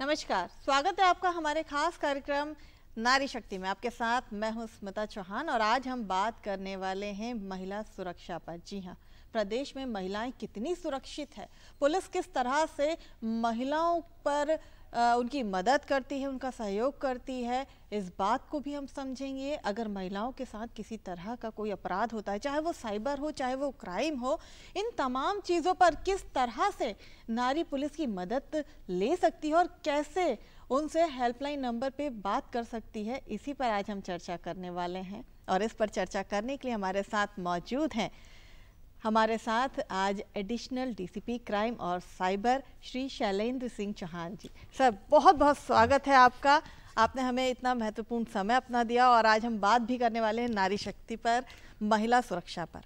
नमस्कार, स्वागत है आपका हमारे खास कार्यक्रम नारी शक्ति में। आपके साथ मैं हूं स्मिता चौहान और आज हम बात करने वाले हैं महिला सुरक्षा पर। जी हां, प्रदेश में महिलाएं कितनी सुरक्षित है, पुलिस किस तरह से महिलाओं पर उनकी मदद करती है, उनका सहयोग करती है, इस बात को भी हम समझेंगे। अगर महिलाओं के साथ किसी तरह का कोई अपराध होता है, चाहे वो साइबर हो, चाहे वो क्राइम हो, इन तमाम चीज़ों पर किस तरह से नारी पुलिस की मदद ले सकती है और कैसे उनसे हेल्पलाइन नंबर पे बात कर सकती है, इसी पर आज हम चर्चा करने वाले हैं। और इस पर चर्चा करने के लिए हमारे साथ मौजूद हैं हमारे साथ आज एडिशनल डीसीपी क्राइम और साइबर श्री शैलेंद्र सिंह चौहान जी। सर, बहुत बहुत स्वागत है आपका। आपने हमें इतना महत्वपूर्ण समय अपना दिया और आज हम बात भी करने वाले हैं नारी शक्ति पर, महिला सुरक्षा पर।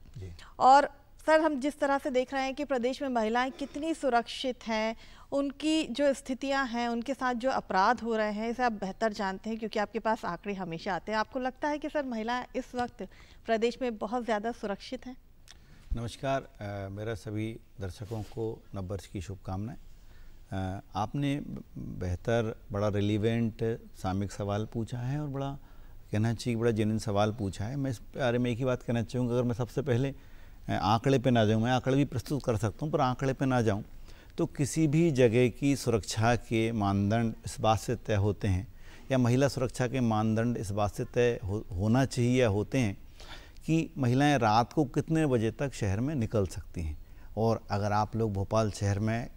और सर, हम जिस तरह से देख रहे हैं कि प्रदेश में महिलाएं कितनी सुरक्षित हैं, उनकी जो स्थितियां हैं, उनके साथ जो अपराध हो रहे हैं, इसे आप बेहतर जानते हैं क्योंकि आपके पास आंकड़े हमेशा आते हैं। आपको लगता है कि सर महिलाएं इस वक्त प्रदेश में बहुत ज़्यादा सुरक्षित हैं? नमस्कार, मेरा सभी दर्शकों को नववर्ष की शुभकामनाएं। आपने बेहतर, बड़ा रिलीवेंट सामयिक सवाल पूछा है और बड़ा कहना चाहिए बड़ा जेन्युइन सवाल पूछा है। मैं इस बारे में एक ही बात कहना चाहूँगा, अगर मैं सबसे पहले आंकड़े पे ना जाऊँ, मैं आंकड़े भी प्रस्तुत कर सकता हूँ पर आंकड़े पे ना जाऊँ, तो किसी भी जगह की सुरक्षा के मानदंड इस बात से तय होते हैं या महिला सुरक्षा के मानदंड इस बात से तय होना चाहिए या होते हैं कि महिलाएं रात को कितने बजे तक शहर में निकल सकती हैं। और अगर आप लोग भोपाल शहर में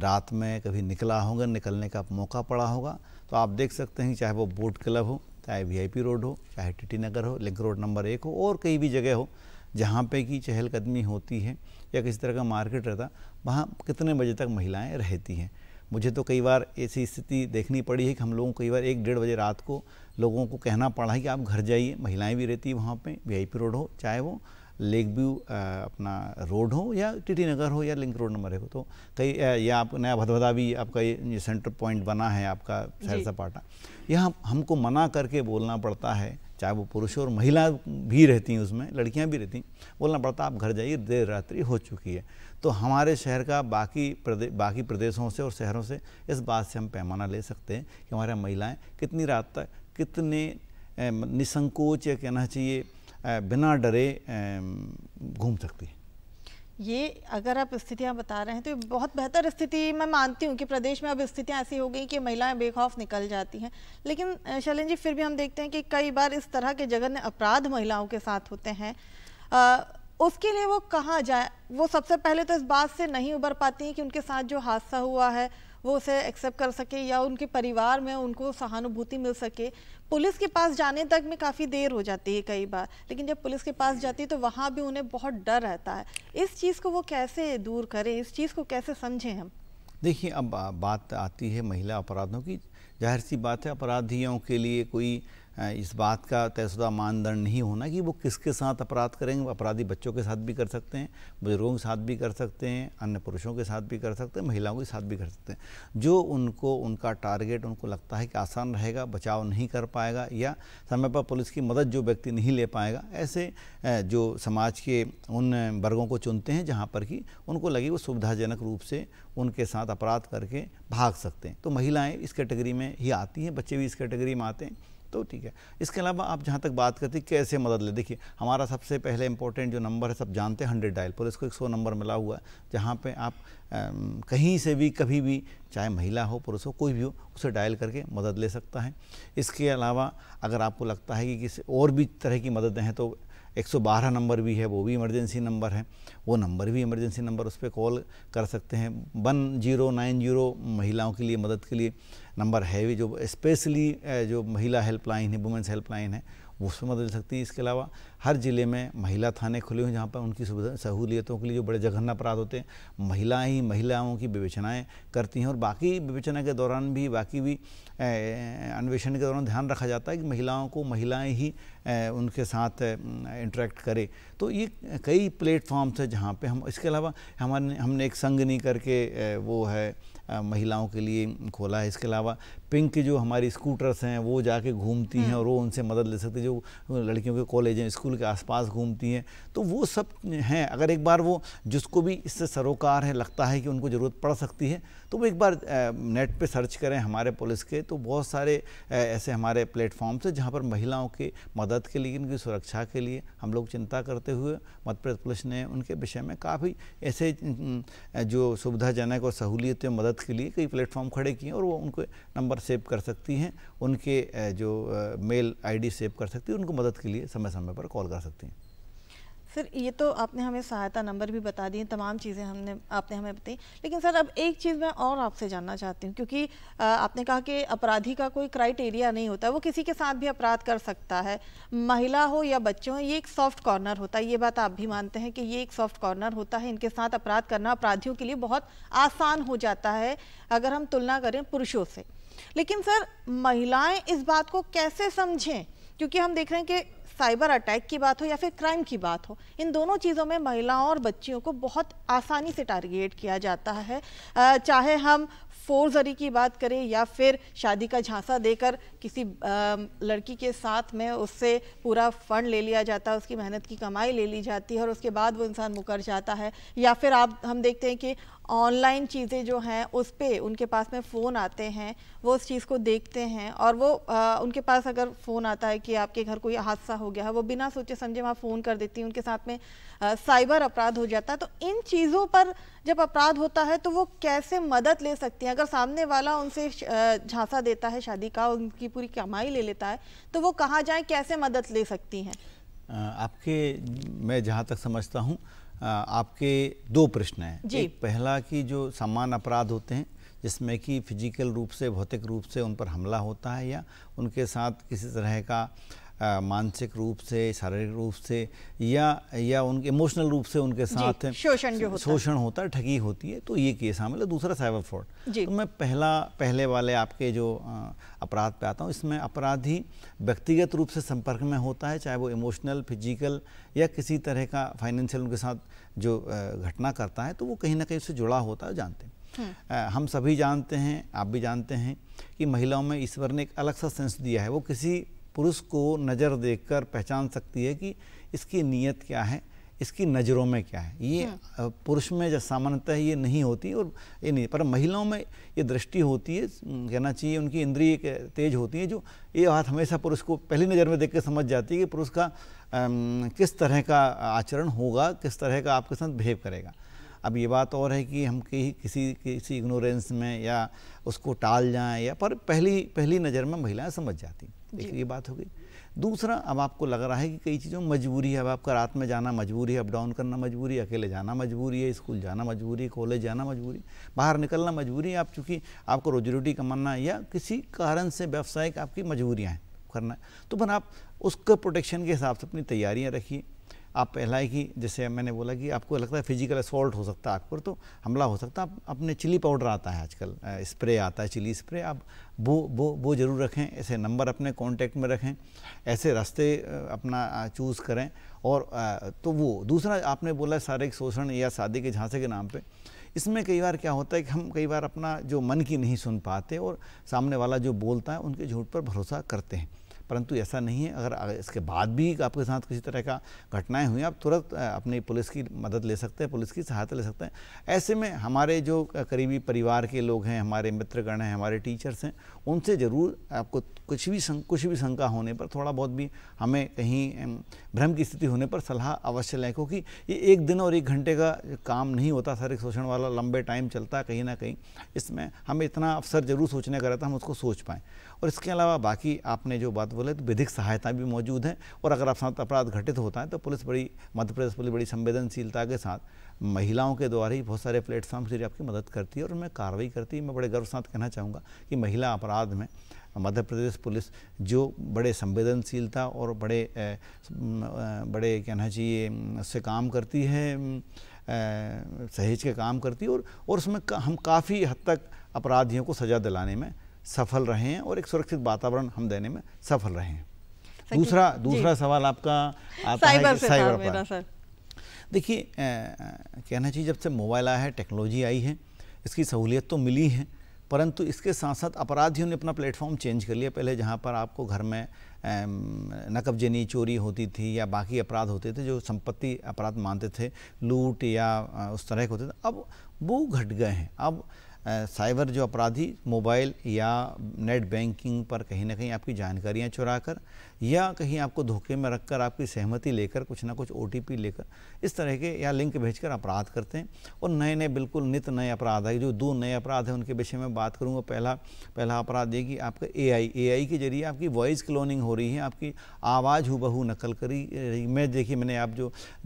रात में कभी निकला होगा, निकलने का मौका पड़ा होगा, तो आप देख सकते हैं चाहे वो बोट क्लब हो, चाहे वीआईपी रोड हो, चाहे टीटी नगर हो, लिंक रोड नंबर 1 हो और कहीं भी जगह हो जहाँ पे की चहलकदमी होती है या किसी तरह का मार्केट रहता, वहाँ कितने बजे तक महिलाएँ रहती हैं। मुझे तो कई बार ऐसी स्थिति देखनी पड़ी है कि हम लोगों को कई बार 1-1:30 बजे रात को लोगों को कहना पड़ा है कि आप घर जाइए। महिलाएं भी रहती है वहाँ पे, वीआईपी रोड हो, चाहे वो लेक व्यू अपना रोड हो या टीटी नगर हो या लिंक रोड नंबर 1 हो। तो कई या आप नया भदभदा भी आपका ये सेंटर पॉइंट बना है आपका सैर सपाटा, यहाँ हमको मना करके बोलना पड़ता है, चाहे वो पुरुष और महिला भी रहती हैं, उसमें लड़कियाँ भी रहती हैं, बोलना पड़ता आप घर जाइए, देर रात्रि हो चुकी है। तो हमारे शहर का बाकी प्रदेशों से और शहरों से इस बात से हम पैमाना ले सकते हैं कि हमारे महिलाएं कितनी रात तक, कितने निसंकोच या कहना चाहिए बिना डरे घूम सकती है। ये अगर आप स्थितियां बता रहे हैं तो बहुत बेहतर स्थिति मैं मानती हूँ कि प्रदेश में अब स्थितियां ऐसी हो गई कि महिलाएं बेखौफ निकल जाती हैं। लेकिन शैलेंद्र जी, फिर भी हम देखते हैं कि कई बार इस तरह के जघन्य अपराध महिलाओं के साथ होते हैं, उसके लिए वो कहाँ जाए? वो सबसे पहले तो इस बात से नहीं उबर पाती हैं कि उनके साथ जो हादसा हुआ है वो उसे एक्सेप्ट कर सके या उनके परिवार में उनको सहानुभूति मिल सके। पुलिस के पास जाने तक में काफ़ी देर हो जाती है कई बार, लेकिन जब पुलिस के पास जाती है तो वहाँ भी उन्हें बहुत डर रहता है। इस चीज़ को वो कैसे दूर करें, इस चीज़ को कैसे समझें हम? देखिए, अब बात आती है महिला अपराधों की। जाहिर सी बात है, अपराधियों के लिए कोई इस बात का तयशुदा मानदंड नहीं होना कि वो किसके साथ अपराध करेंगे। अपराधी बच्चों के साथ भी कर सकते हैं, बुजुर्गों के साथ भी कर सकते हैं, अन्य पुरुषों के साथ भी कर सकते हैं, महिलाओं के साथ भी कर सकते हैं। जो उनका टारगेट उनको लगता है कि आसान रहेगा, बचाव नहीं कर पाएगा या समय पर पुलिस की मदद जो व्यक्ति नहीं ले पाएगा, ऐसे जो समाज के उन वर्गों को चुनते हैं जहाँ पर कि उनको लगे वो सुविधाजनक रूप से उनके साथ अपराध करके भाग सकते हैं। तो महिलाएं इस कैटेगरी में ही आती हैं, बच्चे भी इस कैटेगरी में आते हैं, तो ठीक है। इसके अलावा आप जहाँ तक बात करते हैं कैसे मदद ले, देखिए हमारा सबसे पहले इंपॉर्टेंट जो नंबर है, सब जानते हैं, 100 डायल। पुलिस को 100 नंबर मिला हुआ है जहाँ पे आप कहीं से भी कभी भी, चाहे महिला हो पुरुष हो कोई भी हो, उसे डायल करके मदद ले सकता है। इसके अलावा अगर आपको लगता है कि किसी और भी तरह की मददें हैं तो 112 नंबर भी है, वो भी इमरजेंसी नंबर है, वो नंबर भी इमरजेंसी नंबर, उस पर कॉल कर सकते हैं। 1090 महिलाओं के लिए मदद के लिए नंबर है भी, जो स्पेशली जो महिला हेल्पलाइन है, वुमेंस हेल्पलाइन है, वो उसमें मदद ले सकती है। इसके अलावा हर ज़िले में महिला थाने खुले हुए हैं जहाँ पर उनकी सुविधा सहूलियतों के लिए जो बड़े जघन्य अपराध होते हैं महिलाएं ही महिलाओं की विवेचनाएं करती हैं। और बाकी विवेचना के दौरान भी, बाकी भी अन्वेषण के दौरान ध्यान रखा जाता है कि महिलाएं ही उनके साथ इंटरेक्ट करें। तो ये कई प्लेटफॉर्म्स है जहाँ पे हम, इसके अलावा हमने एक संगनी करके वो है महिलाओं के लिए खोला है। इसके अलावा पिंक जो हमारी स्कूटर्स हैं वो जाके घूमती हैं और वो उनसे मदद ले सकती है, जो लड़कियों के कॉलेज हैं, स्कूल के आसपास घूमती हैं। तो वो सब हैं। अगर एक बार वो जिसको भी इससे सरोकार है, लगता है कि उनको ज़रूरत पड़ सकती है, तो वो एक बार नेट पे सर्च करें हमारे पुलिस के, तो बहुत सारे ऐसे हमारे प्लेटफॉर्म्स हैं जहाँ पर महिलाओं की मदद के लिए, उनकी सुरक्षा के लिए हम लोग चिंता करते हुए मध्य प्रदेश पुलिस ने उनके विषय में काफ़ी ऐसे जो सुविधाजनक और सहूलियत मदद के लिए कई प्लेटफॉर्म खड़े किए और वो उनको नंबर सेव कर सकती हैं, उनके जो मेल आईडी सेव कर सकती हैं, उनको मदद के लिए समय समय पर कॉल कर सकती हैं। सर ये तो आपने हमें सहायता नंबर भी बता दिए, तमाम चीज़ें आपने हमें बताई, लेकिन सर अब एक चीज़ मैं और आपसे जानना चाहती हूँ, क्योंकि आपने कहा कि अपराधी का कोई क्राइटेरिया नहीं होता, वो किसी के साथ भी अपराध कर सकता है, महिला हो या बच्चे हो, ये एक सॉफ्ट कॉर्नर होता है, ये बात आप भी मानते हैं कि ये एक सॉफ्ट कॉर्नर होता है, इनके साथ अपराध करना अपराधियों के लिए बहुत आसान हो जाता है अगर हम तुलना करें पुरुषों से। लेकिन सर महिलाएं इस बात को कैसे समझें, क्योंकि हम देख रहे हैं कि साइबर अटैक की बात हो या फिर क्राइम की बात हो, इन दोनों चीज़ों में महिलाओं और बच्चियों को बहुत आसानी से टारगेट किया जाता है, चाहे हम फोर्जरी की बात करें या फिर शादी का झांसा देकर किसी लड़की के साथ में उससे पूरा फंड ले लिया जाता है, उसकी मेहनत की कमाई ले ली जाती है और उसके बाद वो इंसान मुकर जाता है, या फिर हम देखते हैं कि ऑनलाइन चीज़ें जो हैं उस पर उनके पास में फ़ोन आते हैं, वो उस चीज़ को देखते हैं और वो उनके पास अगर फ़ोन आता है कि आपके घर कोई हादसा हो गया है, वो बिना सोचे समझे वहाँ फ़ोन कर देती हैं, उनके साथ में साइबर अपराध हो जाता है। तो इन चीज़ों पर जब अपराध होता है तो वो कैसे मदद ले सकती हैं? अगर सामने वाला उनसे झांसा देता है शादी का, उनकी पूरी कमाई ले लेता है, तो वो कहाँ जाएँ, कैसे मदद ले सकती हैं? मैं जहाँ तक समझता हूँ आपके दो प्रश्न हैं। एक पहला कि जो समान अपराध होते हैं जिसमें कि फिजिकल रूप से, भौतिक रूप से उन पर हमला होता है या उनके साथ किसी तरह का मानसिक रूप से, शारीरिक रूप से या उनके इमोशनल रूप से उनके साथ शोषण होता है, ठगी होती है, तो ये केस शामिल है। दूसरा साइबर फ्रॉड। तो मैं पहले वाले आपके जो अपराध पे आता हूँ, इसमें अपराधी व्यक्तिगत रूप से संपर्क में होता है, चाहे वो इमोशनल, फिजिकल या किसी तरह का फाइनेंशियल उनके साथ जो घटना करता है, तो वो कहीं ना कहीं उससे जुड़ा होता है, जानते हैं। हम सभी जानते हैं, आप भी जानते हैं कि महिलाओं में ईश्वर ने एक अलग सा सेंस दिया है, वो किसी पुरुष को नज़र देखकर पहचान सकती है कि इसकी नीयत क्या है, इसकी नज़रों में क्या है। ये पुरुष में जब सामान्यतः ये नहीं होती और ये नहीं, पर महिलाओं में ये दृष्टि होती है, कहना चाहिए उनकी इंद्रिय तेज होती है, जो ये बात हमेशा पुरुष को पहली नज़र में देख के समझ जाती है कि पुरुष का किस तरह का आचरण होगा, किस तरह का आपके साथ बिहेव करेगा। अब ये बात और है कि हम किसी इग्नोरेंस में या उसको टाल जाएं, या पर पहली नज़र में महिलाएं समझ जाती। एक ये बात हो गई। दूसरा, अब आपको लग रहा है कि कई चीज़ों में मजबूरी है, अब आपका रात में जाना मजबूरी है, अप डाउन करना मजबूरी है, अकेले जाना मजबूरी है, स्कूल जाना मजबूरी है, कॉलेज जाना मजबूरी, बाहर निकलना मजबूरी है, आप चूँकि आपको रोजी रोटी कमाना या किसी कारण से व्यावसायिक आपकी मजबूरियाँ हैं करना है, तो फिर आप उसके प्रोटेक्शन के हिसाब से अपनी तैयारियाँ रखिए। आप पहला है कि जैसे मैंने बोला कि आपको लगता है फिजिकल असॉल्ट हो सकता है आप पर, तो हमला हो सकता है, आप अपने चिली पाउडर आता है आजकल, स्प्रे आता है, चिली स्प्रे, आप वो ज़रूर रखें, ऐसे नंबर अपने कांटेक्ट में रखें, ऐसे रास्ते अपना चूज़ करें। और तो वो दूसरा आपने बोला शारीरिक शोषण या शादी के झांसे के नाम पे, इसमें कई बार क्या होता है कि हम कई बार अपना जो मन की नहीं सुन पाते और सामने वाला जो बोलता है उनके झूठ पर भरोसा करते हैं, परंतु ऐसा नहीं है। अगर इसके बाद भी आपके साथ किसी तरह का घटनाएं हुई, आप तुरंत अपनी पुलिस की मदद ले सकते हैं, पुलिस की सहायता ले सकते हैं। ऐसे में हमारे जो करीबी परिवार के लोग हैं, हमारे मित्रगण हैं, हमारे टीचर्स हैं, उनसे ज़रूर आपको कुछ भी शंका होने पर, थोड़ा बहुत भी हमें कहीं भ्रम की स्थिति होने पर सलाह अवश्य लें, क्योंकि ये एक दिन और एक घंटे का काम नहीं होता, शारीरिक शोषण वाला लंबे टाइम चलता है। कहीं ना कहीं इसमें हमें इतना अवसर जरूर सोचने का रहता है, हम उसको सोच पाएँ। और इसके अलावा बाकी आपने जो बात बोले, तो विधिक सहायता भी मौजूद है, और अगर आप साथ अपराध घटित होता है तो मध्य प्रदेश पुलिस बड़ी संवेदनशीलता के साथ महिलाओं के द्वारा ही बहुत सारे प्लेटफॉर्म से आपकी मदद करती है और उनमें कार्रवाई करती है। मैं बड़े गर्व साथ कहना चाहूँगा कि महिला अपराध में मध्य प्रदेश पुलिस जो बड़े संवेदनशीलता और बड़े कहना चाहिए उससे काम करती है, सहेज के काम करती है, और उसमें हम काफ़ी हद तक अपराधियों को सज़ा दिलाने में सफल रहे हैं और एक सुरक्षित वातावरण हम देने में सफल रहे हैं। दूसरा सवाल आपका आता है कि साइबर अपराध। देखिए, कहना चाहिए जब से मोबाइल आया है, टेक्नोलॉजी आई है, इसकी सहूलियत तो मिली है, परंतु इसके साथ साथ अपराधियों ने अपना प्लेटफॉर्म चेंज कर लिया। पहले जहाँ पर आपको घर में नकबजनी चोरी होती थी या बाकी अपराध होते थे जो संपत्ति अपराध मानते थे, लूट या उस तरह के होते थे, अब वो घट गए हैं। अब साइबर जो अपराधी मोबाइल या नेट बैंकिंग पर कहीं ना कहीं आपकी जानकारियां चुरा कर या कहीं आपको धोखे में रखकर आपकी सहमति लेकर कुछ ना कुछ OTP लेकर इस तरह के या लिंक भेजकर अपराध करते हैं। और नए नए बिल्कुल नित नए अपराध है। जो 2 नए अपराध हैं उनके विषय में बात करूँगा। पहला अपराध ये कि आपका AI के जरिए आपकी वॉइस क्लोनिंग हो रही है, आपकी आवाज़ हूबहू नकल करी। मैं देखिए मैंने आप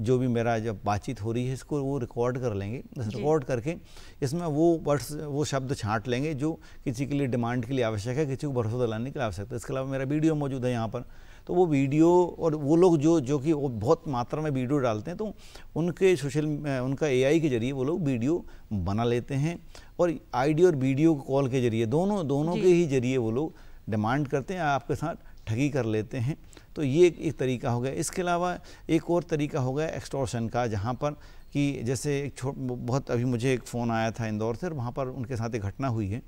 जो भी मेरा जब बातचीत हो रही है इसको वो रिकॉर्ड कर लेंगे। रिकॉर्ड करके इसमें वो वर्ड्स वो शब्द छांट लेंगे जो किसी के लिए डिमांड के लिए आवश्यक है, किसी को भरोसा दिलाने के लिए आवश्यक है। इसके अलावा मेरा वीडियो मौजूद है यहाँ पर, तो वो वीडियो और वो लोग जो कि वो बहुत मात्रा में वीडियो डालते हैं तो उनका AI के जरिए वो लोग वीडियो बना लेते हैं और आईडी और वीडियो कॉल के जरिए दोनों के ही जरिए वो लोग डिमांड करते हैं, आपके साथ ठगी कर लेते हैं। तो ये एक तरीका हो गया। इसके अलावा एक और तरीका हो गया एक्सटॉर्शन का, जहाँ पर कि जैसे बहुत अभी मुझे एक फ़ोन आया था इंदौर से और वहाँ पर उनके साथ एक घटना हुई है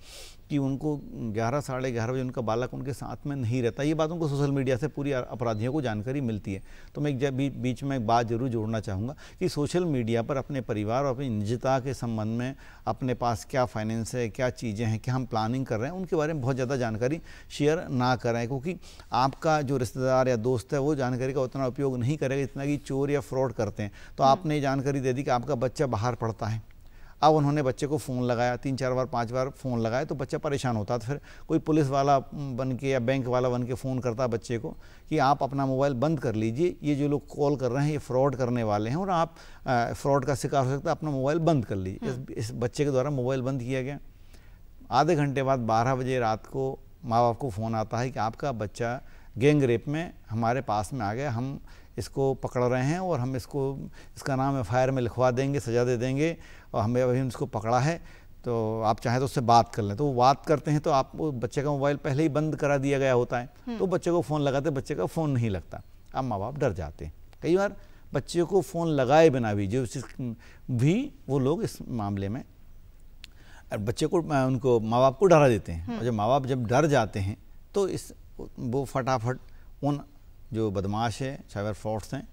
कि उनको 11 साढ़े 11 बजे उनका बालक उनके साथ में नहीं रहता। ये बात उनको सोशल मीडिया से पूरी अपराधियों को जानकारी मिलती है। तो मैं बीच में एक बात जरूर जोड़ना चाहूँगा कि सोशल मीडिया पर अपने परिवार और अपनी निजता के संबंध में अपने पास क्या फाइनेंस है, क्या चीज़ें हैं, क्या हम प्लानिंग कर रहे हैं, उनके बारे में बहुत ज़्यादा जानकारी शेयर ना करें, क्योंकि आपका जो रिश्तेदार या दोस्त है वो जानकारी का उतना उपयोग नहीं करेगा जितना कि चोर या फ्रॉड करते हैं। तो आपने ये जानकारी दे दी कि आपका बच्चा बाहर पढ़ता है, अब उन्होंने बच्चे को फ़ोन लगाया, 3-4 बार 5 बार फ़ोन लगाया तो बच्चा परेशान होता। तो फिर कोई पुलिस वाला बन के या बैंक वाला बन के फ़ोन करता है बच्चे को कि आप अपना मोबाइल बंद कर लीजिए, ये जो लोग कॉल कर रहे हैं ये फ्रॉड करने वाले हैं और आप फ्रॉड का शिकार हो सकता है, अपना मोबाइल बंद कर लीजिए। इस बच्चे के द्वारा मोबाइल बंद किया गया। आधे घंटे बाद 12 बजे रात को माँ बाप को फ़ोन आता है कि आपका बच्चा गैंग रेप में हमारे पास में आ गया, हम इसको पकड़ रहे हैं और हम इसका नाम FIR में लिखवा देंगे, सज़ा दे देंगे और हमें अभी इसको पकड़ा है, तो आप चाहें तो उससे बात कर लें। तो वो बात करते हैं तो आप बच्चे का मोबाइल पहले ही बंद करा दिया गया होता है, तो बच्चे को फ़ोन लगाते बच्चे का फ़ोन नहीं लगता। अब माँ बाप डर जाते हैं। कई बार बच्चे को फ़ोन लगाए बिना भी वो लोग इस मामले में बच्चे को उनको माँ बाप को डरा देते हैं। और जब माँ बाप जब डर जाते हैं तो वो फटाफट उन जो बदमाश है साइबर फ्रॉड्स हैं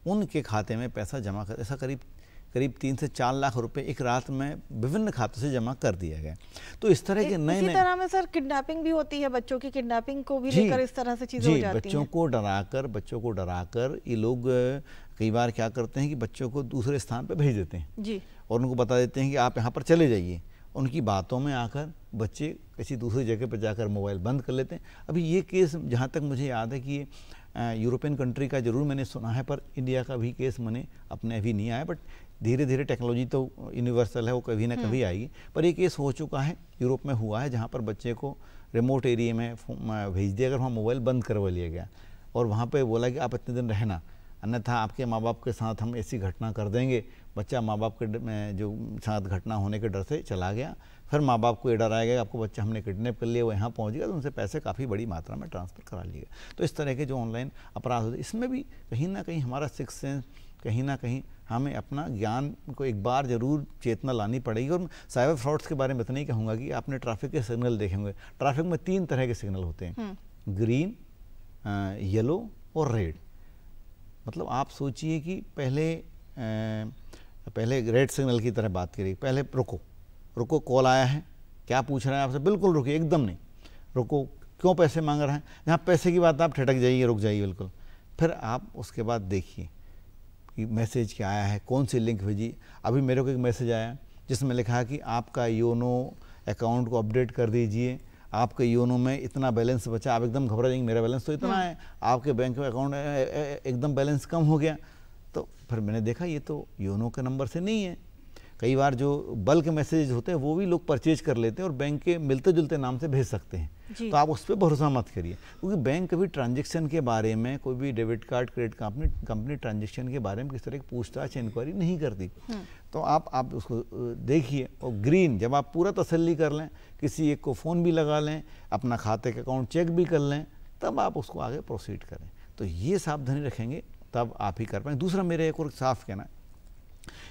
उनके खाते में पैसा जमा कर, ऐसा करीब 3 से 4 लाख रुपए एक रात में विभिन्न खातों से जमा कर दिया गया। तो इस तरह के नए इसी तरह में सर किडनैपिंग भी होती है, बच्चों की किडनैपिंग को भी लेकर इस तरह से चीजें हो जाती हैं। बच्चों को डराकर ये लोग कई बार क्या करते हैं कि बच्चों को दूसरे स्थान पर भेज देते हैं जी, और उनको बता देते हैं कि आप यहाँ पर चले जाइए। उनकी बातों में आकर बच्चे किसी दूसरी जगह पर जाकर मोबाइल बंद कर लेते हैं। अभी ये केस जहाँ तक मुझे याद है कि यूरोपियन कंट्री का जरूर मैंने सुना है, पर इंडिया का भी केस मैंने अपने अभी नहीं आया। बट धीरे धीरे टेक्नोलॉजी तो यूनिवर्सल है, वो कभी ना कभी आएगी। पर ये केस हो चुका है, यूरोप में हुआ है, जहाँ पर बच्चे को रिमोट एरिया में भेज दिया, अगर वहाँ मोबाइल बंद करवा लिया गया और वहाँ पे बोला कि आप इतने दिन रहना, अन्यथा आपके माँ बाप के साथ हम ऐसी घटना कर देंगे। बच्चा माँ बाप के जो साथ घटना होने के डर से चला गया। फिर माँ बाप को ये डर आएगा कि आपको बच्चा हमने किडनैप कर लिया, वो यहाँ पहुँच गया, तो उनसे पैसे काफ़ी बड़ी मात्रा में ट्रांसफ़र करा लिए। तो इस तरह के जो ऑनलाइन अपराध होते हैं, इसमें भी कहीं ना कहीं हमारा सिक्स सेंस, कहीं ना कहीं हमें अपना ज्ञान को एक बार ज़रूर चेतना लानी पड़ेगी। और साइबर फ्रॉड्स के बारे में इतना ही कहूँगा कि आपने ट्रैफिक के सिग्नल देखे होंगे। ट्रैफिक में 3 तरह के सिग्नल होते हैं, ग्रीन, येलो और रेड। मतलब आप सोचिए कि पहले रेड सिग्नल की तरह बात करिए, पहले रुको कॉल आया है, क्या पूछ रहे हैं आपसे, बिल्कुल रुकिए, एकदम नहीं, रुको, क्यों पैसे मांग रहे हैं, जहाँ पैसे की बात आप ठटक जाइए, रुक जाइए बिल्कुल। फिर आप उसके बाद देखिए कि मैसेज क्या आया है, कौन सी लिंक भेजी। अभी मेरे को एक मैसेज आया जिसमें लिखा है कि आपका योनो अकाउंट को अपडेट कर दीजिए, आपके योनो में इतना बैलेंस बचा। आप एकदम घबरा जाएंगे, मेरा बैलेंस तो इतना है, आपके बैंक में अकाउंट एकदम बैलेंस कम हो गया। तो फिर मैंने देखा ये तो योनो के नंबर से नहीं है। कई बार जो बल्क मैसेज होते हैं वो भी लोग परचेज कर लेते हैं और बैंक के मिलते जुलते नाम से भेज सकते हैं। तो आप उस पर भरोसा मत करिए, क्योंकि बैंक कभी ट्रांजैक्शन के बारे में, कोई भी debit card credit company transaction के बारे में किस तरह की पूछताछ इंक्वायरी नहीं करती। तो आप उसको देखिए। और ग्रीन, जब आप पूरा तसल्ली कर लें, किसी एक को फ़ोन भी लगा लें, अपना खाते का अकाउंट चेक भी कर लें, तब आप उसको आगे प्रोसीड करें। तो ये सावधानी रखेंगे तब आप ही कर पाएंगे। दूसरा मेरा एक और साफ कहना है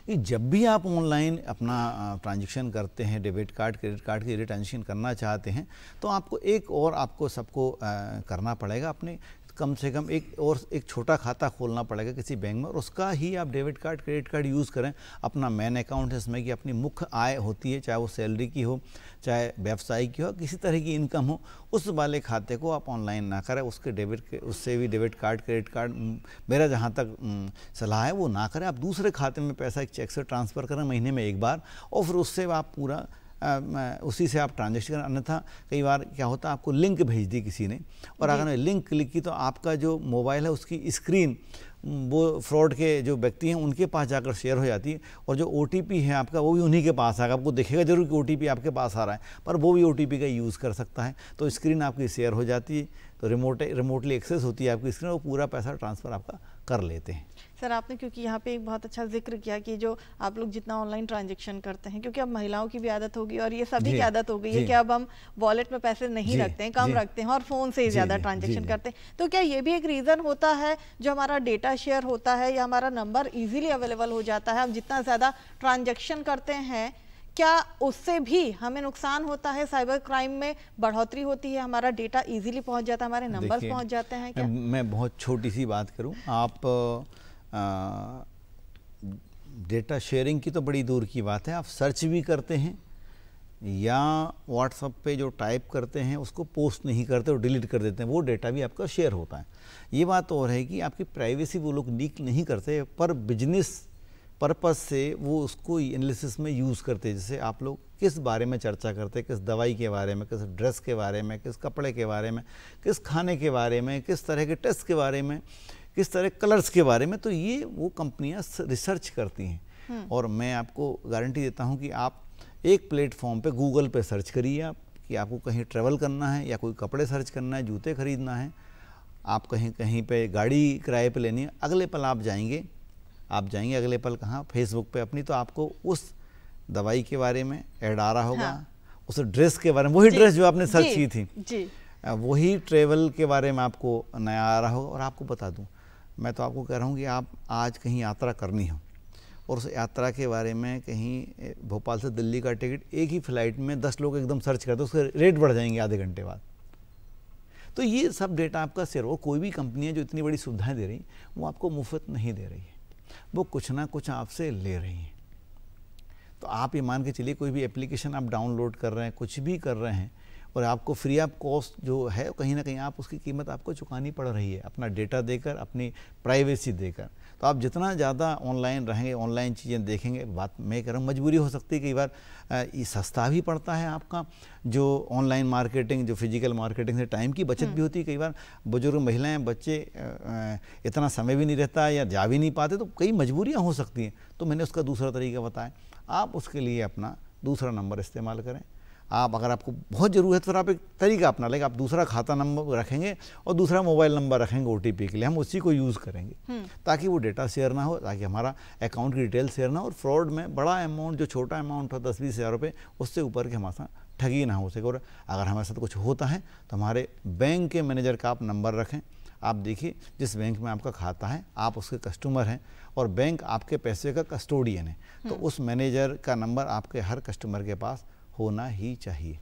कि जब भी आप ऑनलाइन अपना ट्रांजैक्शन करते हैं, डेबिट कार्ड क्रेडिट कार्ड के लिए ट्रांजैक्शन करना चाहते हैं, तो आपको एक और आपको सबको करना पड़ेगा, अपने कम से कम एक छोटा खाता खोलना पड़ेगा किसी बैंक में, और उसका ही आप debit card credit card use करें। अपना मेन अकाउंट है इसमें कि अपनी मुख्य आय होती है, चाहे वो सैलरी की हो, चाहे व्यवसाय की हो, किसी तरह की इनकम हो, उस वाले खाते को आप ऑनलाइन ना करें। उससे भी डेबिट कार्ड क्रेडिट कार्ड, मेरा जहाँ तक सलाह है वो ना करें। आप दूसरे खाते में पैसा एक चेक से ट्रांसफ़र करें महीने में एक बार, और फिर उससे आप पूरा उसी से आप ट्रांजेक्शन करें। अन्यथा कई बार क्या होता है, आपको लिंक भेज दी किसी ने, और अगर लिंक क्लिक की तो आपका जो मोबाइल है उसकी स्क्रीन वो फ्रॉड के जो व्यक्ति हैं उनके पास जाकर शेयर हो जाती है, और जो OTP है आपका वो भी उन्हीं के पास आएगा। आपको दिखेगा जरूर कि OTP आपके पास आ रहा है, पर वो भी OTP का यूज़ कर सकता है। तो स्क्रीन आपकी शेयर हो जाती है, तो रिमोटली एक्सेस होती है आपकी स्क्रीन, वो पूरा पैसा ट्रांसफ़र आपका कर लेते हैं। सर आपने क्योंकि यहाँ पे एक बहुत अच्छा जिक्र किया कि जो आप लोग जितना ऑनलाइन ट्रांजैक्शन करते हैं, क्योंकि अब महिलाओं की भी आदत होगी और ये सभी की आदत हो गई है कि अब हम वॉलेट में पैसे नहीं रखते हैं, कम रखते हैं और फ़ोन से ही ज़्यादा ट्रांजैक्शन करते हैं। तो क्या ये भी एक रीज़न होता है जो हमारा डेटा शेयर होता है या हमारा नंबर ईजिली अवेलेबल हो जाता है, हम जितना ज़्यादा ट्रांजैक्शन करते हैं, क्या उससे भी हमें नुकसान होता है? साइबर क्राइम में बढ़ोतरी होती है, हमारा डेटा इजीली पहुंच जाता है, हमारे नंबर्स पहुंच जाते हैं क्या? मैं बहुत छोटी सी बात करूं, आप डेटा शेयरिंग की तो बड़ी दूर की बात है, आप सर्च भी करते हैं या व्हाट्सएप पे जो टाइप करते हैं उसको पोस्ट नहीं करते और डिलीट कर देते हैं, वो डेटा भी आपका शेयर होता है। ये बात और है कि आपकी प्राइवेसी वो लोग लीक नहीं करते, पर बिजनेस पर्पस से वो उसको एनालिसिस में यूज़ करते हैं। जैसे आप लोग किस बारे में चर्चा करते हैं, किस दवाई के बारे में, किस ड्रेस के बारे में, किस कपड़े के बारे में, किस खाने के बारे में, किस तरह के टेस्ट के बारे में, किस तरह कलर्स के बारे में, तो ये वो कंपनियां रिसर्च करती हैं। और मैं आपको गारंटी देता हूं कि आप एक प्लेटफॉर्म पे गूगल पे सर्च करिए आप कि आपको कहीं ट्रैवल करना है या कोई कपड़े सर्च करना है, जूते खरीदना है, आप कहीं पे गाड़ी किराए पे लेनी है, अगले पल आप जाएंगे अगले पल कहाँ, फेसबुक पे अपनी, तो आपको उस दवाई के बारे में ऐड आ रहा होगा, उस ड्रेस के बारे में, वही ड्रेस जो आपने सर्च की थी, वही ट्रेवल के बारे में आपको नया आ रहा होगा। और आपको बता दूं, मैं तो आपको कह रहा हूँ कि आप आज कहीं यात्रा करनी हो और उस यात्रा के बारे में, कहीं भोपाल से दिल्ली का टिकट एक ही फ्लाइट में 10 लोग एकदम सर्च करते हैं, उसके रेट बढ़ जाएंगे आधे घंटे बाद। तो ये सब डेटा आपका शेयर हो। कोई भी कंपनियां जो इतनी बड़ी सुविधाएं दे रही वो आपको मुफ्त नहीं दे रही है, वो कुछ ना कुछ आपसे ले रही हैं। तो आप ये मान के चलिए, कोई भी एप्लीकेशन आप डाउनलोड कर रहे हैं, कुछ भी कर रहे हैं, और आपको फ्री ऑफ कॉस्ट जो है कहीं ना कहीं आप उसकी कीमत आपको चुकानी पड़ रही है, अपना डेटा देकर, अपनी प्राइवेसी देकर। तो आप जितना ज़्यादा ऑनलाइन रहेंगे, ऑनलाइन चीज़ें देखेंगे, बात मैं कह रहा हूँ मजबूरी हो सकती है, कई बार ये सस्ता भी पड़ता है आपका जो ऑनलाइन मार्केटिंग, जो फिजिकल मार्केटिंग से टाइम की बचत भी होती है। कई बार बुजुर्ग महिलाएं, बच्चे इतना समय भी नहीं रहता या जा भी नहीं पाते, तो कई मजबूरियाँ हो सकती हैं। तो मैंने उसका दूसरा तरीका बताया, आप उसके लिए अपना दूसरा नंबर इस्तेमाल करें। आप अगर आपको बहुत ज़रूरत है तो फिर आप एक तरीका अपना लेंगे, आप दूसरा खाता नंबर रखेंगे और दूसरा मोबाइल नंबर रखेंगे OTP के लिए, हम उसी को यूज़ करेंगे ताकि वो डेटा शेयर ना हो, ताकि हमारा अकाउंट की डिटेल शेयर ना हो, और फ्रॉड में बड़ा अमाउंट, जो छोटा अमाउंट हो 10-20 हज़ार रुपये, उससे ऊपर के हमारे साथ ठगी ना हो सके। और अगर हमारे साथ कुछ होता है तो हमारे बैंक के मैनेजर का आप नंबर रखें। आप देखिए, जिस बैंक में आपका खाता है आप उसके कस्टमर हैं और बैंक आपके पैसे का कस्टोडियन है, तो उस मैनेजर का नंबर आपके हर कस्टमर के पास होना ही चाहिए।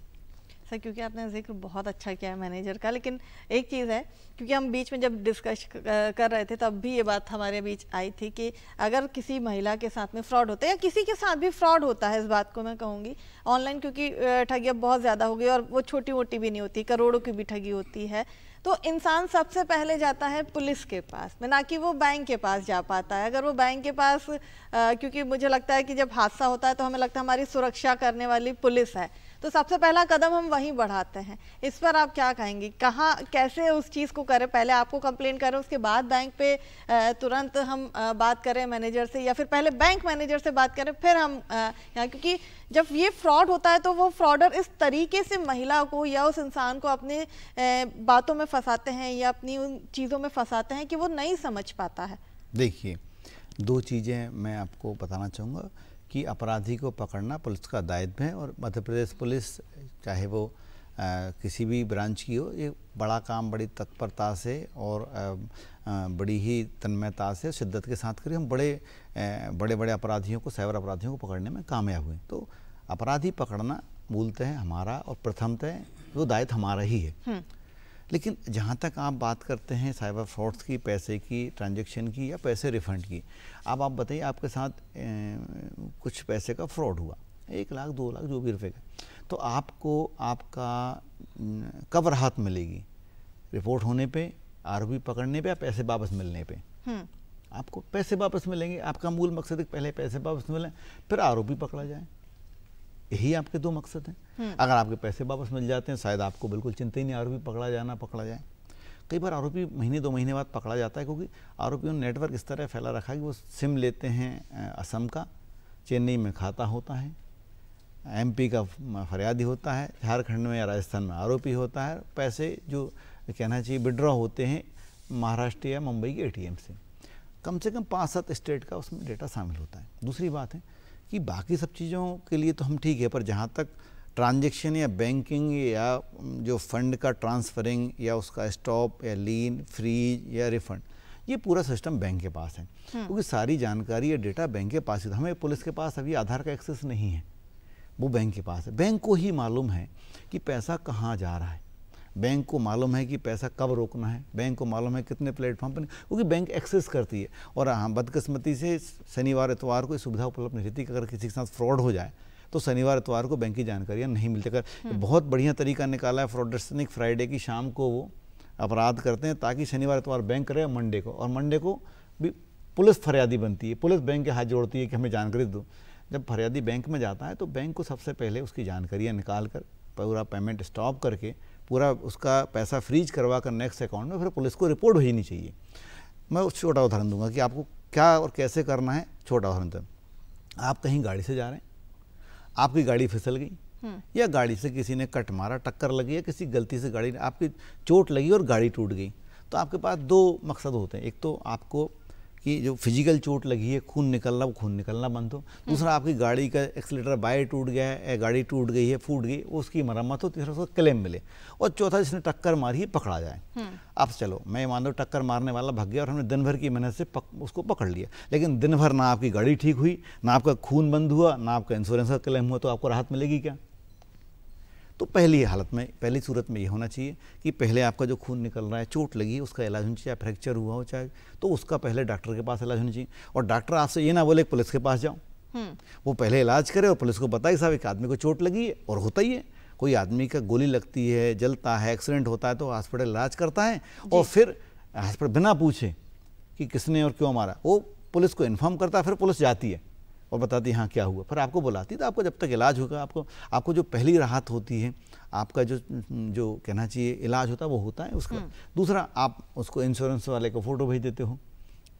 सर, क्योंकि आपने जिक्र बहुत अच्छा किया है मैनेजर का, लेकिन एक चीज़ है, क्योंकि हम बीच में जब डिस्कस कर रहे थे तब भी ये बात हमारे बीच आई थी कि अगर किसी महिला के साथ में फ्रॉड होता है या किसी के साथ भी फ्रॉड होता है, इस बात को मैं कहूँगी ऑनलाइन, क्योंकि ठगी अब बहुत ज़्यादा हो गई और वो छोटी मोटी भी नहीं होती, करोड़ों की भी ठगी होती है, तो इंसान सबसे पहले जाता है पुलिस के पास में, ना कि वो बैंक के पास जा पाता है। अगर वो बैंक के पास क्योंकि मुझे लगता है कि जब हादसा होता है तो हमें लगता है हमारी सुरक्षा करने वाली पुलिस है, तो सबसे पहला कदम हम वहीं बढ़ाते हैं। इस पर आप क्या कहेंगे, कहाँ कैसे उस चीज़ को करें? पहले आपको कंप्लेन करें, उसके बाद बैंक पे तुरंत हम बात करें मैनेजर से, या फिर पहले बैंक मैनेजर से बात करें फिर हम यहाँ? क्योंकि जब ये फ्रॉड होता है तो वो फ्रॉडर इस तरीके से महिला को या उस इंसान को अपने बातों में फंसाते हैं या अपनी उन चीज़ों में फंसाते हैं कि वो नहीं समझ पाता है। देखिए, 2 चीज़ें मैं आपको बताना चाहूँगा कि अपराधी को पकड़ना पुलिस का दायित्व है, और मध्य प्रदेश पुलिस चाहे वो किसी भी ब्रांच की हो, ये बड़ा काम बड़ी तत्परता से और बड़ी ही तन्मयता से, शिद्दत के साथ करें। हम बड़े बड़े अपराधियों को, साइबर अपराधियों को पकड़ने में कामयाब हुए। तो अपराधी पकड़ना मूलतः हमारा और प्रथमतः वो दायित्व हमारा ही है। लेकिन जहाँ तक आप बात करते हैं साइबर फ्रॉड्स की, पैसे की, ट्रांजैक्शन की या पैसे रिफंड की, अब आप बताइए आपके साथ कुछ पैसे का फ्रॉड हुआ, 1 लाख 2 लाख जो भी रुपए का, तो आपको आपका कब राहत मिलेगी? रिपोर्ट होने पे, आरोपी पकड़ने पे या पैसे वापस मिलने पे? आपको पैसे वापस मिलेंगे। आपका मूल मकसद है पहले पैसे वापस मिलें, फिर आरोपी पकड़ा जाए। यही आपके 2 मकसद हैं। अगर आपके पैसे वापस मिल जाते हैं शायद आपको बिल्कुल चिंता ही नहीं आरोपी पकड़ा जाए। कई बार आरोपी महीने 2 महीने बाद पकड़ा जाता है, क्योंकि आरोपियों ने नेटवर्क इस तरह फैला रखा है कि वो सिम लेते हैं असम का, चेन्नई में खाता होता है, MP का फरियादी होता है, झारखंड में या राजस्थान में आरोपी होता है, पैसे जो कहना चाहिए विड्रॉ होते हैं महाराष्ट्र या मुंबई के ATM से कम 5-7 स्टेट का उसमें डेटा शामिल होता है। दूसरी बात है कि बाकी सब चीज़ों के लिए तो हम ठीक है, पर जहाँ तक ट्रांजैक्शन या बैंकिंग या जो फंड का ट्रांसफरिंग या उसका स्टॉप या लीन, फ्रीज या रिफंड, ये पूरा सिस्टम बैंक के पास है, क्योंकि सारी जानकारी या डेटा बैंक के पास है। हमें पुलिस के पास अभी आधार का एक्सेस नहीं है, वो बैंक के पास है। बैंक को ही मालूम है कि पैसा कहाँ जा रहा है, बैंक को मालूम है कि पैसा कब रोकना है, बैंक को मालूम है कितने प्लेटफॉर्म पर, क्योंकि बैंक एक्सेस करती है। और हाँ, बदकिस्मती से शनिवार इतवार को सुविधा उपलब्ध नहीं रहती कि अगर किसी के साथ फ्रॉड हो जाए तो शनिवार इतवार को बैंक की जानकारियाँ नहीं मिलती। अगर बहुत बढ़िया तरीका निकाला है फ्रॉडस्टनिक फ्राइडे की शाम को वो अपराध करते हैं, ताकि शनिवार इतवार बैंक करे मंडे को, और मंडे को भी पुलिस फरियादी बनती है, पुलिस बैंक के हाथ जोड़ती है कि हमें जानकारी दो। जब फरियादी बैंक में जाता है तो बैंक को सबसे पहले उसकी जानकारियाँ निकाल कर पूरा पेमेंट स्टॉप करके पूरा उसका पैसा फ्रीज करवा कर नेक्स्ट अकाउंट में फिर पुलिस को रिपोर्ट भेजनी चाहिए। मैं उस छोटा उदाहरण दूंगा कि आपको क्या और कैसे करना है। छोटा उदाहरण था, आप कहीं गाड़ी से जा रहे हैं, आपकी गाड़ी फिसल गई या गाड़ी से किसी ने कट मारा, टक्कर लगी या किसी गलती से गाड़ी आपकी चोट लगी और गाड़ी टूट गई, तो आपके पास 2 मकसद होते हैं। एक तो आपको कि जो फिजिकल चोट लगी है, खून निकलना बंद हो। दूसरा, आपकी गाड़ी का एक्सीलेटर बाय टूट गया है, गाड़ी टूट गई है, फूट गई, उसकी मरम्मत हो। तीसरा, उसको क्लेम मिले। और चौथा, जिसने टक्कर मारी है पकड़ा जाए। अब चलो, मैं मान लो टक्कर मारने वाला भाग गया और हमने दिन भर की मेहनत से उसको पकड़ लिया, लेकिन दिन भर ना आपकी गाड़ी ठीक हुई, ना आपका खून बंद हुआ, ना आपका इंश्योरेंस का क्लेम हुआ, तो आपको राहत मिलेगी क्या? तो पहली सूरत में ये होना चाहिए कि पहले आपका जो खून निकल रहा है, चोट लगी है, उसका इलाज होना चाहिए, चाहे फ्रैक्चर हुआ हो चाहे, तो उसका पहले डॉक्टर के पास इलाज होना चाहिए। और डॉक्टर आपसे ये ना बोले पुलिस के पास जाओ, वो पहले इलाज करे और पुलिस को बताए साहब एक आदमी को चोट लगी है। और होता ही है, कोई आदमी का गोली लगती है, जलता है, एक्सीडेंट होता है, तो हॉस्पिटल इलाज करता है और फिर हॉस्पिटल बिना पूछे कि किसने और क्यों मारा, वो पुलिस को इन्फॉर्म करता है। फिर पुलिस जाती है और बताती है हाँ क्या हुआ, फिर आपको बुलाती। तो आपको जब तक इलाज होगा, आपको जो पहली राहत होती है, आपका जो कहना चाहिए इलाज होता है, वो होता है उसका। दूसरा, आप उसको इंश्योरेंस वाले को फ़ोटो भेज देते हो,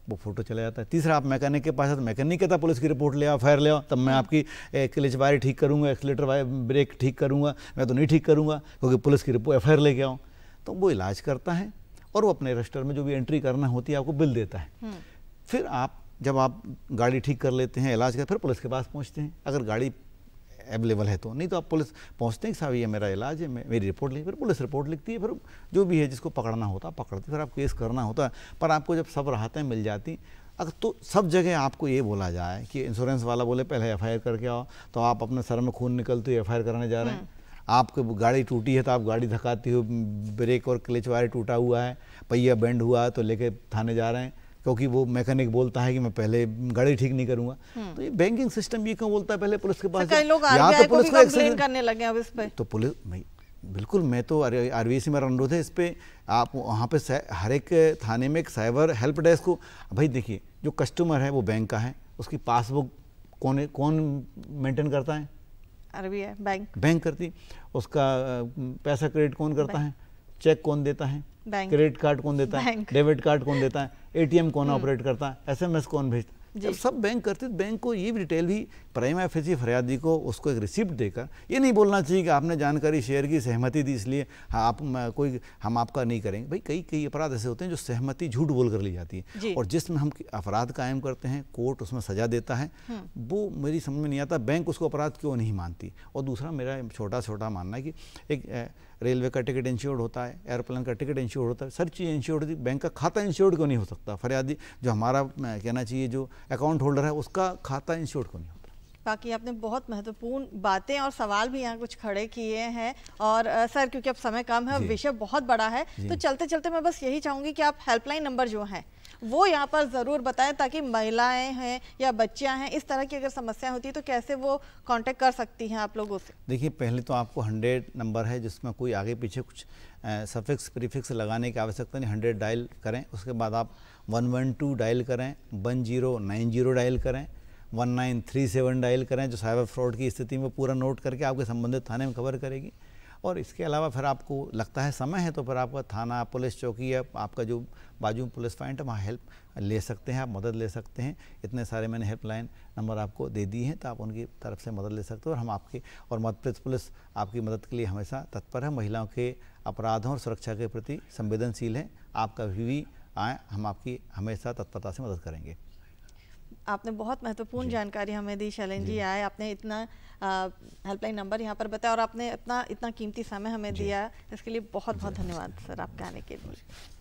वो फ़ोटो चला जाता है। तीसरा, आप मैकेनिक के पास है तो मैकेनिक कहता पुलिस की रिपोर्ट ले आओ, फायर ले आओ, तब मैं आपकी क्लच वायर ठीक करूँगा, एक्सीलेटर वायर ब्रेक ठीक करूँगा, मैं तो नहीं ठीक करूँगा क्योंकि पुलिस की रिपोर्ट FIR लेके आओ। तो वो इलाज करता है और वो अपने रजिस्टर में जो भी एंट्री करना होती है आपको बिल देता है। फिर जब आप गाड़ी ठीक कर लेते हैं, इलाज कर, फिर पुलिस के पास पहुंचते हैं अगर गाड़ी अवेलेबल है तो, नहीं तो आप पुलिस पहुंचते हैं कि साहब ये मेरा इलाज है, मेरी रिपोर्ट लिखी, फिर पुलिस रिपोर्ट लिखती है, फिर जो भी है जिसको पकड़ना होता है पकड़ती, फिर आप केस करना होता है। पर आपको जब सब राहतें मिल जाती, अगर तो सब जगह आपको ये बोला जाए कि इंश्योरेंस वाला बोले पहले FIR करके आओ, तो आप अपने सर में खून निकलते हो FIR कराने जा रहे हैं। आपकी गाड़ी टूटी है तो आप गाड़ी धकाती हो, ब्रेक और क्लच वायर टूटा हुआ है, पहिया बेंड हुआ है, तो लेके थाने जा रहे हैं क्योंकि वो मैकेनिक बोलता है कि मैं पहले गाड़ी ठीक नहीं करूंगा। तो ये बैंकिंग सिस्टम ये क्यों बोलता है पहले पुलिस के पास, कई लोग RBI को भी कंप्लेन करने लगे अब इस पे। तो पुलिस बिल्कुल, मैं तो RBI से मेरा अनुरोध है इस पे, आप वहाँ पे हर एक थाने में एक साइबर हेल्प डेस्क को, भाई देखिए जो कस्टमर है वो बैंक का है, उसकी पासबुक कौन मेंटेन करता है? RBI, बैंक करती। उसका पैसा क्रेडिट कौन करता है? चेक कौन देता है? क्रेडिट कार्ड कौन देता है? डेबिट कार्ड कौन देता है? ATM कौन ऑपरेट करता है? SMS कौन भेजता है? जब सब बैंक करते तो बैंक को ये भी डिटेल भी प्राइमा फेसी फरियादी को उसको एक रिसिप्ट देकर, ये नहीं बोलना चाहिए कि आपने जानकारी शेयर की, सहमति दी, इसलिए हम आपका नहीं करेंगे। भाई कई अपराध ऐसे होते हैं जो सहमति झूठ बोल कर ली जाती है, और जिसमें हम अपराध कायम करते हैं, कोर्ट उसमें सजा देता है, वो मेरी समझ में नहीं आता बैंक उसको अपराध क्यों नहीं मानती। और दूसरा, मेरा छोटा मानना है कि एक रेलवे का टिकट इंश्योर्ड होता है, एयरप्लेन का टिकट इंश्योर्ड होता है, सर चीज़ इंश्योर्ड होती है, बैंक का खाता इंश्योर्ड क्यों नहीं हो सकता? फरियादी जो हमारा कहना चाहिए जो अकाउंट होल्डर है उसका खाता इंश्योर्ड क्यों नहीं होता? बाकी आपने बहुत महत्वपूर्ण बातें और सवाल भी यहाँ कुछ खड़े किए हैं। और सर, क्योंकि अब समय कम है, विषय बहुत बड़ा है, तो चलते चलते मैं बस यही चाहूँगी कि आप हेल्पलाइन नंबर जो है वो यहाँ पर ज़रूर बताएं, ताकि महिलाएं हैं या बच्चियां हैं, इस तरह की अगर समस्या होती है तो कैसे वो कांटेक्ट कर सकती हैं आप लोगों से। देखिए, पहले तो आपको 100 नंबर है, जिसमें कोई आगे पीछे कुछ सफिक्स प्रीफिक्स लगाने की आवश्यकता नहीं। 100 डायल करें, उसके बाद आप 112 डायल करें, 1090 डायल करें, 1937 डायल करें, जो साइबर फ्रॉड की स्थिति में पूरा नोट करके आपके संबंधित थाने में खबर करेगी। और इसके अलावा फिर आपको लगता है समय है तो फिर आपका थाना, पुलिस चौकी या आपका जो बाजू में पुलिस पॉइंट है, वहाँ हेल्प ले सकते हैं, आप मदद ले सकते हैं। इतने सारे मैंने हेल्पलाइन नंबर आपको दे दिए हैं, तो आप उनकी तरफ से मदद ले सकते हो। और हम आपकी और मध्य प्रदेश पुलिस आपकी मदद के लिए हमेशा तत्पर है। महिलाओं के अपराधों और सुरक्षा के प्रति संवेदनशील है। आप कभी भी आएँ, हम आपकी हमेशा तत्परता से मदद करेंगे। आपने बहुत महत्वपूर्ण जानकारी हमें दी शैलेंद्र जी। आए, आपने इतना हेल्पलाइन नंबर यहाँ पर बताया और आपने इतना कीमती समय हमें दिया, इसके लिए बहुत बहुत धन्यवाद सर आपके आने के लिए।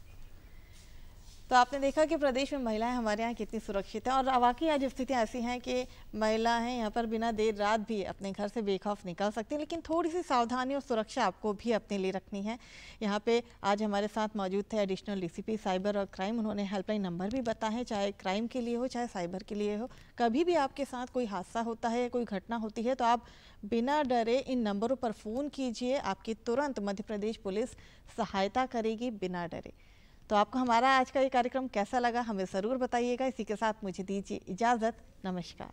तो आपने देखा कि प्रदेश में महिलाएं हमारे यहाँ कितनी सुरक्षित हैं, और वाकई आज स्थितियाँ ऐसी हैं कि महिलाएं यहाँ पर बिना देर रात भी अपने घर से बेखौफ निकल सकती हैं, लेकिन थोड़ी सी सावधानी और सुरक्षा आपको भी अपने लिए रखनी है। यहाँ पे आज हमारे साथ मौजूद थे एडिशनल डीसीपी साइबर और क्राइम। उन्होंने हेल्पलाइन नंबर भी बताए, चाहे क्राइम के लिए हो चाहे साइबर के लिए हो। कभी भी आपके साथ कोई हादसा होता है या कोई घटना होती है तो आप बिना डरे इन नंबरों पर फ़ोन कीजिए, आपकी तुरंत मध्य प्रदेश पुलिस सहायता करेगी बिना डरे। तो आपको हमारा आज का ये कार्यक्रम कैसा लगा हमें ज़रूर बताइएगा। इसी के साथ मुझे दीजिए इजाज़त। नमस्कार।